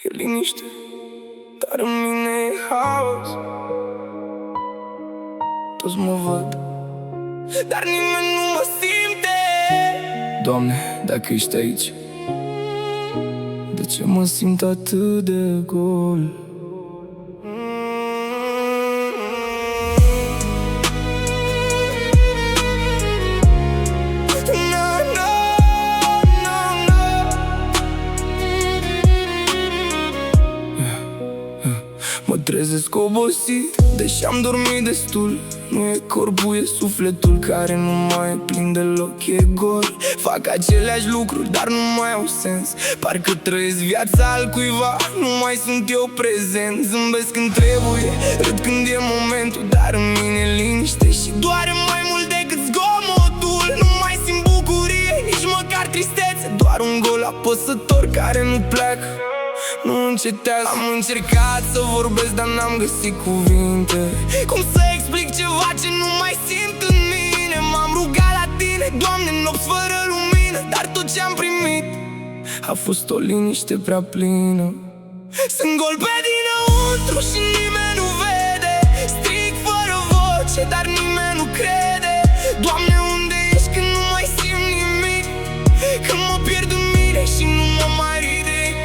E liniște, dar în mine e haos. Toți mă văd, dar nimeni nu mă simte. Doamne, dacă ești aici, de ce mă simt atât de gol? Mă trezesc obosit, deși am dormit destul. Nu e corpul, e sufletul care nu mai e plin deloc, e gol. Fac aceleași lucruri, dar nu mai au sens. Parcă trăiesc viața altcuiva, nu mai sunt eu prezent. Zâmbesc când trebuie, râd când e momentul, dar în mine e liniște și doare mai mult decât zgomotul. Nu mai simt bucurie, nici măcar tristețe, doar un gol apăsător care nu pleacă, nu încetează. Am încercat să vorbesc, dar n-am găsit cuvinte. Cum să explic ceva ce nu mai simt în mine? M-am rugat la tine, Doamne, nopți fără lumină, dar tot ce-am primit a fost o liniște prea plină. Sunt gol pe dinăuntru și nimeni nu vede. Strig fără voce, dar nimeni nu crede. Doamne, unde ești când nu mai simt nimic? Când mă pierd în mine și nu mă mai ridic.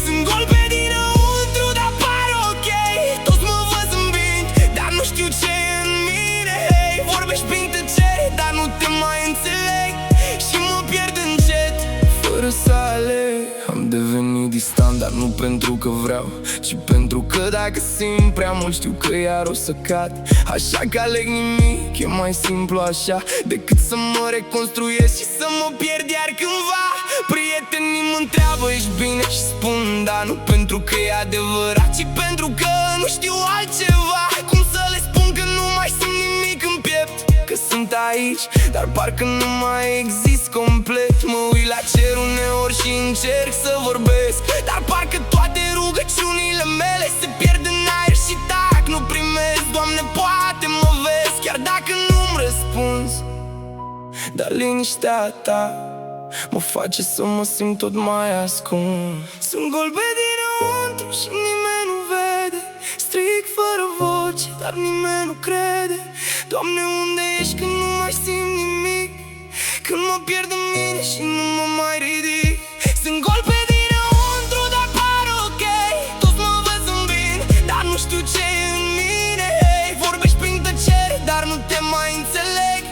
Sunt gol pe dinăuntru, dar par ok. Toți mă văd zâmbind, dar nu știu ce e în mine. Hey, vorbești prin tăcere, dar nu te mai înțeleg și mă pierd încet, fără să aleg. Am devenit distant, dar nu pentru că vreau, ci pentru că dacă simt prea mult, știu că iar o să cad. Așa că aleg nimic, e mai simplu așa, decât să mă reconstruiesc și să mă pierd iar cândva. Prietenii mă întreabă, ești bine? Și spun da, nu pentru că e adevărat, ci pentru că nu știu altceva. Cum să le spun că nu mai simt nimic în piept? Că sunt aici, dar parcă nu mai exist complet. Mă uit la cer uneori și încerc să vorbesc, dar parcă toate rugăciunile mele se pierd în aer și tac, nu primesc. Doamne, poate mă vezi, chiar dacă nu-mi răspunzi, dar liniștea ta mă face să mă simt tot mai ascuns. Sunt gol pe dinăuntru și nimeni nu vede. Strig fără voce, dar nimeni nu crede. Doamne, unde ești când nu mai simt nimic? Când mă pierd în mine și nu mă mai ridic. Sunt gol pe dinăuntru, dar par ok. Toți mă văd zâmbind, dar nu știu ce e în mine. Hey, vorbești prin tăcere, dar nu te mai înțeleg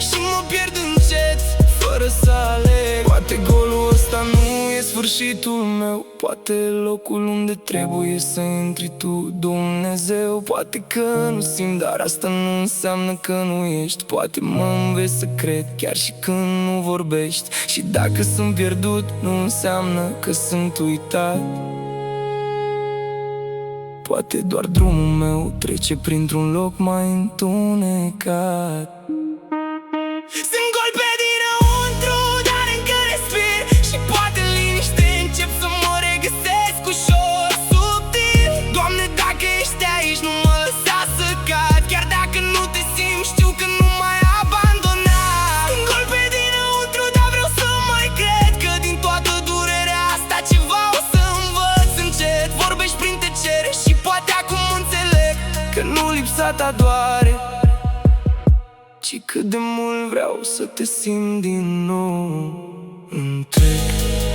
și mă pierd încet, fără să aleg. Poate golul ăsta nu e sfârșitul meu, poate locul unde trebuie să intri tu, Dumnezeu. Poate că nu simt, dar asta nu înseamnă că nu ești. Poate mă înveți să cred chiar și când nu vorbești. Și dacă sunt pierdut, nu înseamnă că sunt uitat. Poate doar drumul meu trece printr-un loc mai întunecat. Sunt gol pe dinăuntru, dar încă respir și poate liniște încep să mă regăsesc ușor, subtil. Doamne, dacă ești aici, nu mă lăsa să cad. Chiar dacă nu te simt, știu că nu mai abandona. Sunt gol pe dinăuntru, dar vreau să mai cred că din toată durerea asta ceva o să învăț încet. Vorbești prin tăcere și poate acum înțeleg că nu lipsa ta doare, ci cât de mult vreau să te simt din nou întreg.